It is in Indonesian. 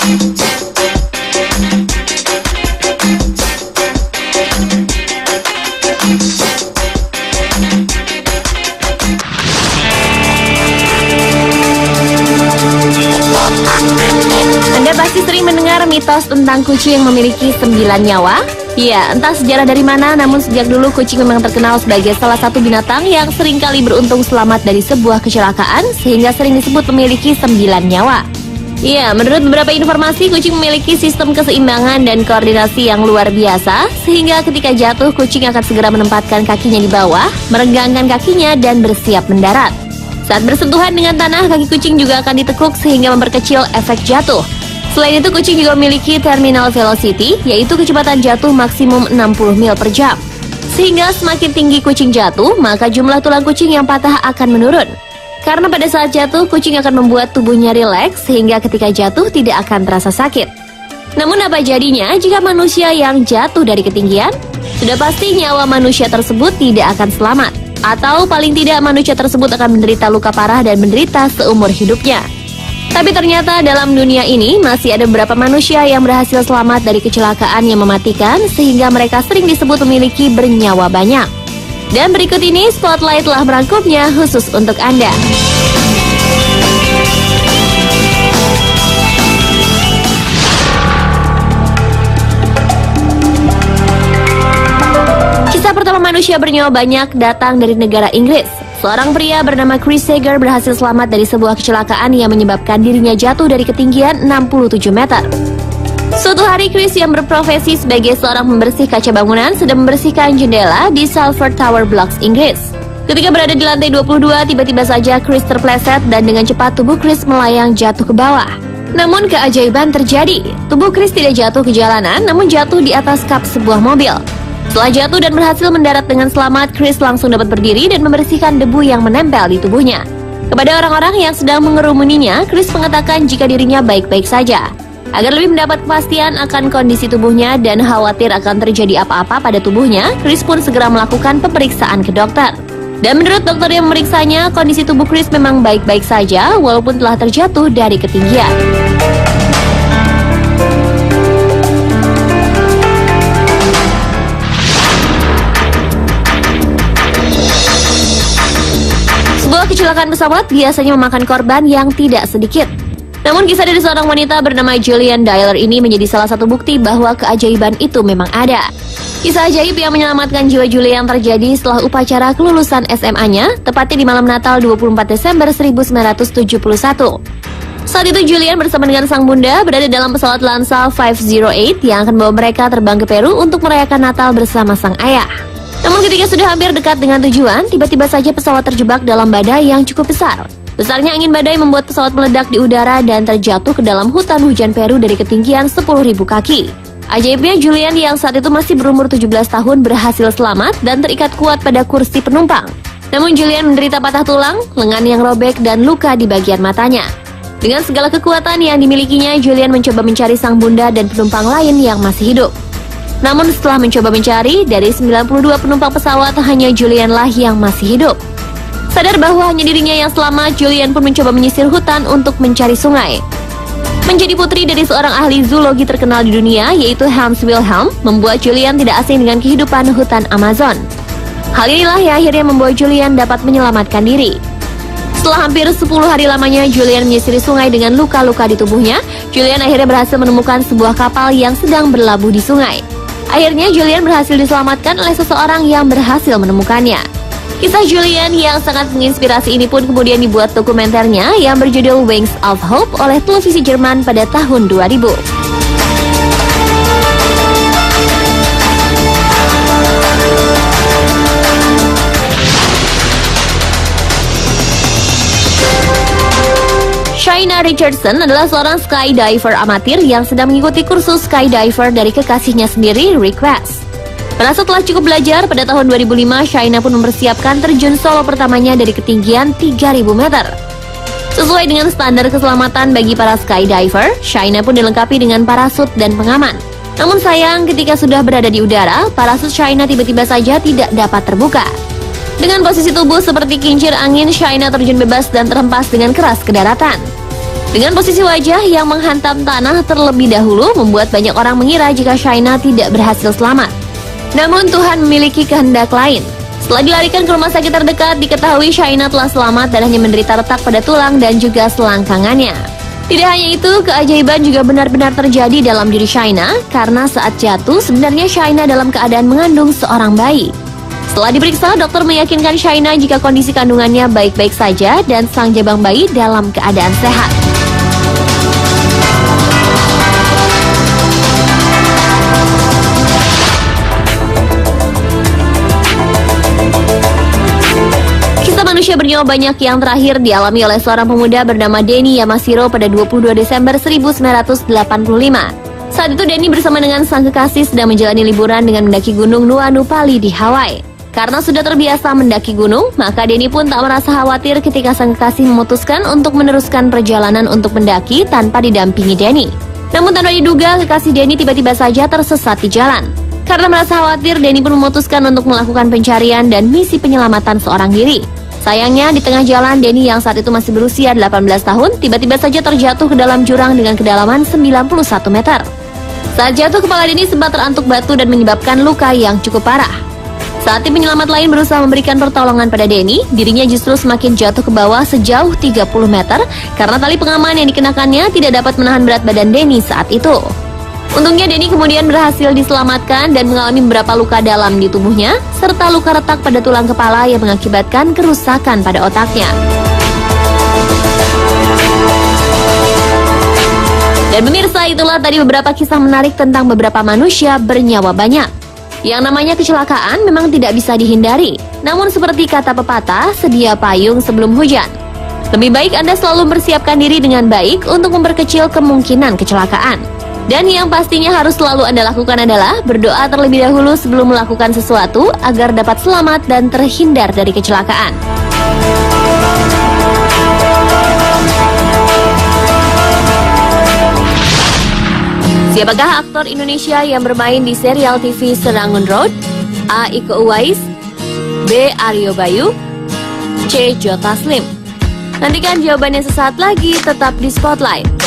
Anda pasti sering mendengar mitos tentang kucing yang memiliki 9 nyawa. Ya, entah sejarah dari mana, namun sejak dulu kucing memang terkenal sebagai salah satu binatang yang seringkali beruntung selamat dari sebuah kecelakaan, sehingga sering disebut memiliki 9 nyawa. Ya, menurut beberapa informasi, kucing memiliki sistem keseimbangan dan koordinasi yang luar biasa, sehingga ketika jatuh, kucing akan segera menempatkan kakinya di bawah, meregangkan kakinya, dan bersiap mendarat. Saat bersentuhan dengan tanah, kaki kucing juga akan ditekuk sehingga memperkecil efek jatuh. Selain itu, kucing juga memiliki terminal velocity, yaitu kecepatan jatuh maksimum 60 mil per jam. Sehingga semakin tinggi kucing jatuh, maka jumlah tulang kucing yang patah akan menurun. Karena pada saat jatuh, kucing akan membuat tubuhnya rileks, sehingga ketika jatuh tidak akan terasa sakit. Namun apa jadinya jika manusia yang jatuh dari ketinggian? Sudah pasti nyawa manusia tersebut tidak akan selamat. Atau paling tidak manusia tersebut akan menderita luka parah dan menderita seumur hidupnya. Tapi ternyata dalam dunia ini masih ada beberapa manusia yang berhasil selamat dari kecelakaan yang mematikan, sehingga mereka sering disebut memiliki bernyawa banyak. Dan berikut ini Spotlight telah merangkumnya khusus untuk Anda. Kisah pertama manusia bernyawa banyak datang dari negara Inggris. Seorang pria bernama Chris Sager berhasil selamat dari sebuah kecelakaan yang menyebabkan dirinya jatuh dari ketinggian 67 meter. Suatu hari, Chris yang berprofesi sebagai seorang pembersih kaca bangunan sedang membersihkan jendela di Salford Tower Blocks, Inggris. Ketika berada di lantai 22, tiba-tiba saja Chris terpleset dan dengan cepat tubuh Chris melayang jatuh ke bawah. Namun keajaiban terjadi. Tubuh Chris tidak jatuh ke jalanan, namun jatuh di atas kap sebuah mobil. Setelah jatuh dan berhasil mendarat dengan selamat, Chris langsung dapat berdiri dan membersihkan debu yang menempel di tubuhnya. Kepada orang-orang yang sedang mengerumuninya, Chris mengatakan jika dirinya baik-baik saja. Agar lebih mendapat kepastian akan kondisi tubuhnya dan khawatir akan terjadi apa-apa pada tubuhnya, Chris pun segera melakukan pemeriksaan ke dokter. Dan menurut dokter yang memeriksanya, kondisi tubuh Chris memang baik-baik saja walaupun telah terjatuh dari ketinggian. Kecelakaan pesawat biasanya memakan korban yang tidak sedikit. Namun kisah dari seorang wanita bernama Julian Dyer ini menjadi salah satu bukti bahwa keajaiban itu memang ada. Kisah ajaib yang menyelamatkan jiwa Julian terjadi setelah upacara kelulusan SMA-nya, tepatnya di malam Natal 24 Desember 1971. Saat itu Julian bersama dengan sang bunda berada dalam pesawat Lanza 508 yang akan membawa mereka terbang ke Peru untuk merayakan Natal bersama sang ayah. Namun ketika sudah hampir dekat dengan tujuan, tiba-tiba saja pesawat terjebak dalam badai yang cukup besar. Besarnya angin badai membuat pesawat meledak di udara dan terjatuh ke dalam hutan hujan Peru dari ketinggian 10.000 kaki. Ajaibnya, Julian yang saat itu masih berumur 17 tahun berhasil selamat dan terikat kuat pada kursi penumpang. Namun Julian menderita patah tulang, lengan yang robek, dan luka di bagian matanya. Dengan segala kekuatan yang dimilikinya, Julian mencoba mencari sang bunda dan penumpang lain yang masih hidup. Namun setelah mencoba mencari, dari 92 penumpang pesawat hanya Julian lah yang masih hidup. Sadar bahwa hanya dirinya yang selamat, Julian pun mencoba menyisir hutan untuk mencari sungai. Menjadi putri dari seorang ahli zoologi terkenal di dunia, yaitu Hans Wilhelm, membuat Julian tidak asing dengan kehidupan hutan Amazon. Hal inilah yang akhirnya membuat Julian dapat menyelamatkan diri. Setelah hampir 10 hari lamanya Julian menyisiri sungai dengan luka-luka di tubuhnya, Julian akhirnya berhasil menemukan sebuah kapal yang sedang berlabuh di sungai. Akhirnya Julian berhasil diselamatkan oleh seseorang yang berhasil menemukannya. Kisah Julian yang sangat menginspirasi ini pun kemudian dibuat dokumenternya yang berjudul Wings of Hope oleh televisi Jerman pada tahun 2000. Shaina Richardson adalah seorang skydiver amatir yang sedang mengikuti kursus skydiver dari kekasihnya sendiri, Rick West. Pada setelah cukup belajar, pada tahun 2005, Shaina pun mempersiapkan terjun solo pertamanya dari ketinggian 3.000 meter. Sesuai dengan standar keselamatan bagi para skydiver, Shaina pun dilengkapi dengan parasut dan pengaman. Namun sayang, ketika sudah berada di udara, parasut Shaina tiba-tiba saja tidak dapat terbuka. Dengan posisi tubuh seperti kincir angin, Shaina terjun bebas dan terhempas dengan keras ke daratan. Dengan posisi wajah yang menghantam tanah terlebih dahulu membuat banyak orang mengira jika Shaina tidak berhasil selamat. Namun Tuhan memiliki kehendak lain. Setelah dilarikan ke rumah sakit terdekat, diketahui Shaina telah selamat dan hanya menderita retak pada tulang dan juga selangkangannya. Tidak hanya itu, keajaiban juga benar-benar terjadi dalam diri Shaina karena saat jatuh sebenarnya Shaina dalam keadaan mengandung seorang bayi. Setelah diperiksa, dokter meyakinkan Shaina jika kondisi kandungannya baik-baik saja dan sang jabang bayi dalam keadaan sehat. Manusia bernyawa banyak yang terakhir dialami oleh seorang pemuda bernama Denny Yamashiro pada 22 Desember 1985. Saat itu Denny bersama dengan sang kekasih sedang menjalani liburan dengan mendaki gunung Nuanu Pali di Hawaii. Karena sudah terbiasa mendaki gunung, maka Denny pun tak merasa khawatir ketika sang kekasih memutuskan untuk meneruskan perjalanan untuk mendaki tanpa didampingi Denny. Namun tanpa diduga, kekasih Denny tiba-tiba saja tersesat di jalan. Karena merasa khawatir, Denny pun memutuskan untuk melakukan pencarian dan misi penyelamatan seorang diri. Sayangnya, di tengah jalan, Denny yang saat itu masih berusia 18 tahun, tiba-tiba saja terjatuh ke dalam jurang dengan kedalaman 91 meter. Saat jatuh, kepala Denny sempat terantuk batu dan menyebabkan luka yang cukup parah. Saat tim penyelamat lain berusaha memberikan pertolongan pada Denny, dirinya justru semakin jatuh ke bawah sejauh 30 meter karena tali pengaman yang dikenakannya tidak dapat menahan berat badan Denny saat itu. Untungnya Denny kemudian berhasil diselamatkan dan mengalami beberapa luka dalam di tubuhnya, serta luka retak pada tulang kepala yang mengakibatkan kerusakan pada otaknya. Dan pemirsa, itulah tadi beberapa kisah menarik tentang beberapa manusia bernyawa banyak. Yang namanya kecelakaan memang tidak bisa dihindari, namun seperti kata pepatah, sedia payung sebelum hujan. Lebih baik Anda selalu mempersiapkan diri dengan baik untuk memperkecil kemungkinan kecelakaan. Dan yang pastinya harus selalu Anda lakukan adalah berdoa terlebih dahulu sebelum melakukan sesuatu agar dapat selamat dan terhindar dari kecelakaan. Siapakah aktor Indonesia yang bermain di serial TV Serangun Road? A. Iko Uwais, B. Aryo Bayu, C. Joe Taslim. Nantikan jawabannya sesaat lagi, tetap di Spotlight.